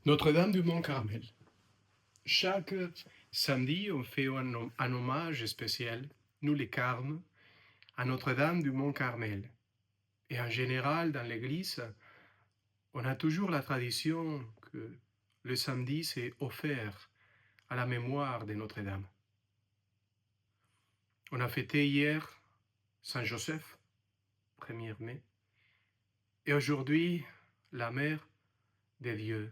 Notre-Dame du Mont-Carmel. Chaque samedi, on fait un hommage spécial, nous les Carmes, à Notre-Dame du Mont-Carmel. Et en général, dans l'Église, on a toujours la tradition que le samedi, c'est offert à la mémoire de Notre-Dame. On a fêté hier Saint-Joseph, 1er mai, et aujourd'hui, la Mère de Dieu,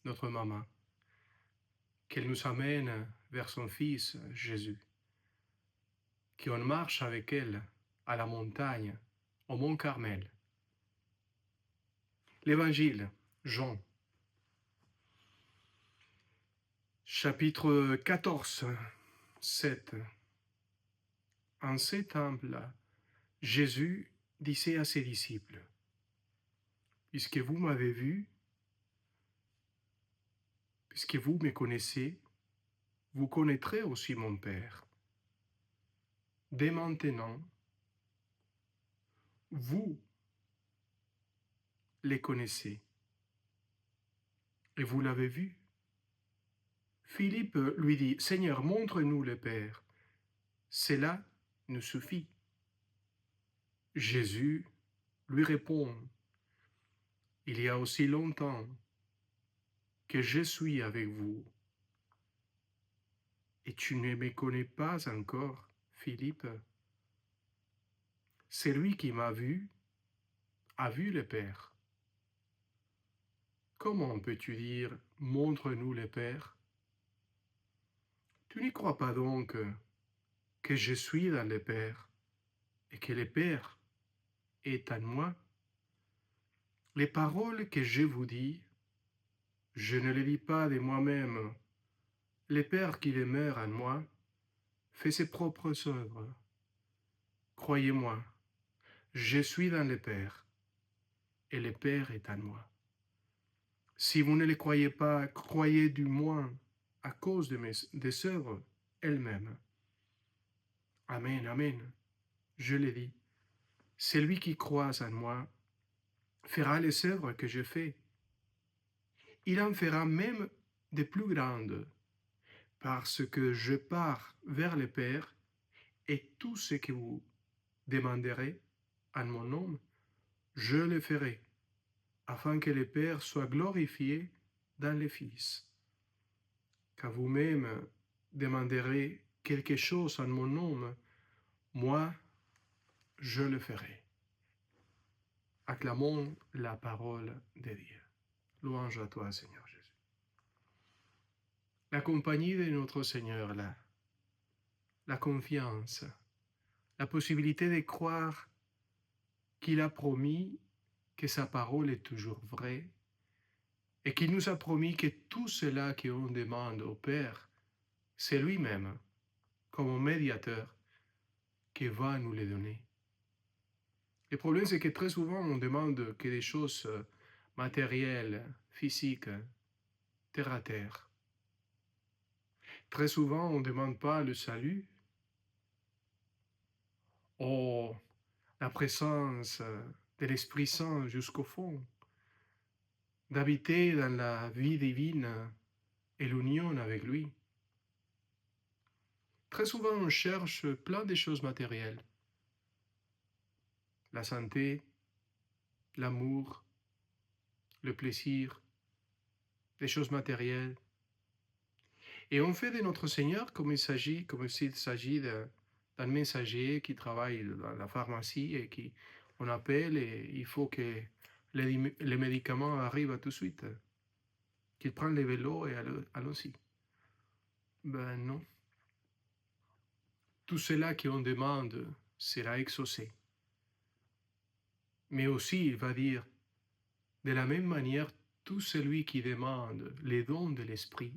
notre maman, qu'elle nous amène vers son Fils Jésus, qu'on marche avec elle à la montagne, au mont Carmel. L'Évangile, Jean, chapitre 14, 7. En ces temps-là, Jésus disait à ses disciples, « Puisque vous m'avez vu, puisque vous me connaissez, vous connaîtrez aussi mon Père. Dès maintenant, vous les connaissez et vous l'avez vu. » Philippe lui dit, « Seigneur, montre-nous le Père. Cela nous suffit. » Jésus lui répond, « Il y a aussi longtemps que je suis avec vous, et tu ne me connais pas encore, Philippe. Celui qui m'a vu a vu le Père. Comment peux-tu dire, montre-nous le Père? Tu n'y crois pas donc que je suis dans le Père, et que le Père est en moi? Les paroles que je vous dis, je ne les dis pas de moi-même. Le Père qui demeure en moi fait ses propres œuvres. Croyez-moi, je suis dans le Père, et le Père est en moi. Si vous ne le croyez pas, croyez du moins à cause des œuvres elles-mêmes. Amen, amen. Je le dis. Celui qui croit en moi fera les œuvres que je fais. Il en fera même de plus grandes, parce que je pars vers le Père, et tout ce que vous demanderez en mon nom, je le ferai, afin que le Père soit glorifié dans le Fils. Quand vous-même demanderez quelque chose en mon nom, moi, je le ferai. Acclamons la parole de Dieu. Louange à toi, Seigneur Jésus. La compagnie de notre Seigneur, la confiance, la possibilité de croire qu'il a promis que sa parole est toujours vraie et qu'il nous a promis que tout cela qu'on demande au Père, c'est lui-même, comme médiateur, qui va nous les donner. Le problème, c'est que très souvent, on demande que des choses matérielles, physiques, terre à terre. Très souvent, on ne demande pas le salut ou la présence de l'Esprit Saint jusqu'au fond, d'habiter dans la vie divine et l'union avec lui. Très souvent, on cherche plein de choses matérielles. La santé, l'amour, le plaisir, des choses matérielles. Et on fait de notre Seigneur comme s'il s'agit d'un messager qui travaille dans la pharmacie et qui on appelle et il faut que les médicaments arrivent tout de suite. Qu'il prenne les vélos et allons-y. Ben non. Tout cela qu'on demande sera exaucé. Mais aussi, il va dire, de la même manière, tout celui qui demande les dons de l'Esprit,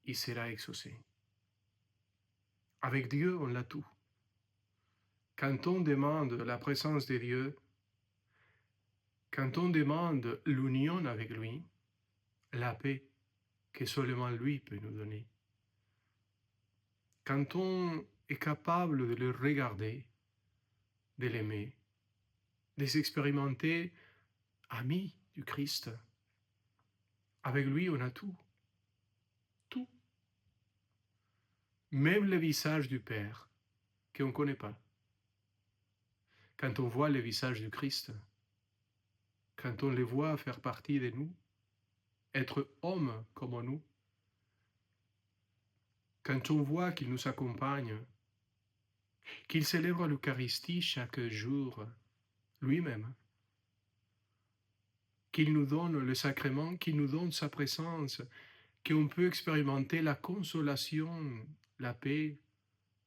il sera exaucé. Avec Dieu, on l'a tout. Quand on demande la présence de Dieu, quand on demande l'union avec lui, la paix que seulement lui peut nous donner, quand on est capable de le regarder, de l'aimer, de s'expérimenter ami du Christ, Avec lui, on a tout. Tout. Même le visage du Père, qu'on ne connaît pas. Quand on voit le visage du Christ, quand on le voit faire partie de nous, être homme comme nous, quand on voit qu'il nous accompagne, qu'il célèbre l'Eucharistie chaque jour, lui-même, qu'il nous donne le sacrement, qu'il nous donne sa présence, qu'on peut expérimenter la consolation, la paix,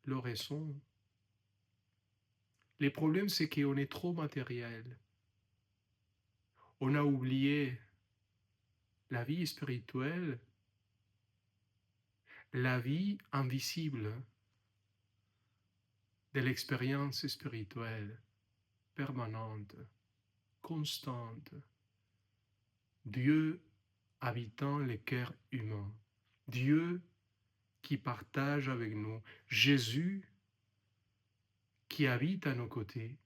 l'oraison. Le problème, c'est qu'on est trop matériel. On a oublié la vie spirituelle, la vie invisible de l'expérience spirituelle permanente, constante. Dieu habitant le cœur humain. Dieu qui partage avec nous. Jésus qui habite à nos côtés,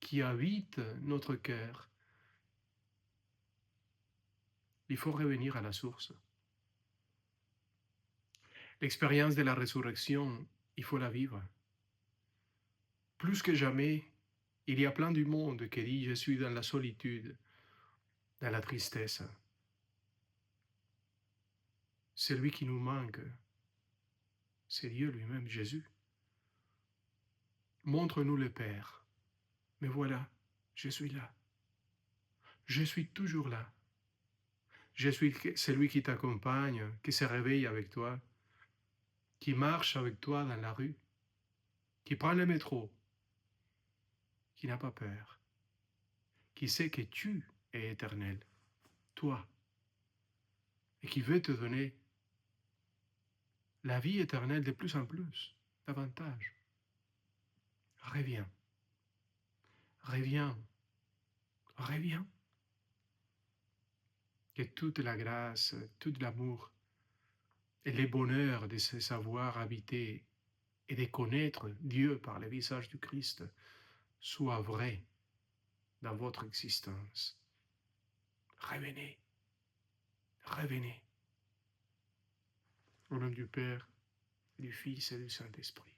qui habite notre cœur. Il faut revenir à la source. L'expérience de la résurrection, il faut la vivre. Plus que jamais, il y a plein du monde qui dit « Je suis dans la solitude, dans la tristesse ». Celui qui nous manque, c'est Dieu lui-même, Jésus. Montre-nous le Père. Mais voilà, je suis là. Je suis toujours là. Je suis celui qui t'accompagne, qui se réveille avec toi, qui marche avec toi dans la rue, qui prend le métro, qui n'a pas peur, qui sait que tu es éternel, toi, et qui veut te donner la vie éternelle de plus en plus, davantage. Reviens, reviens, reviens. Que toute la grâce, tout l'amour et le bonheur de se savoir habiter et de connaître Dieu par le visage du Christ soient vrais dans votre existence. Revenez, revenez. Au nom du Père, du Fils et du Saint-Esprit.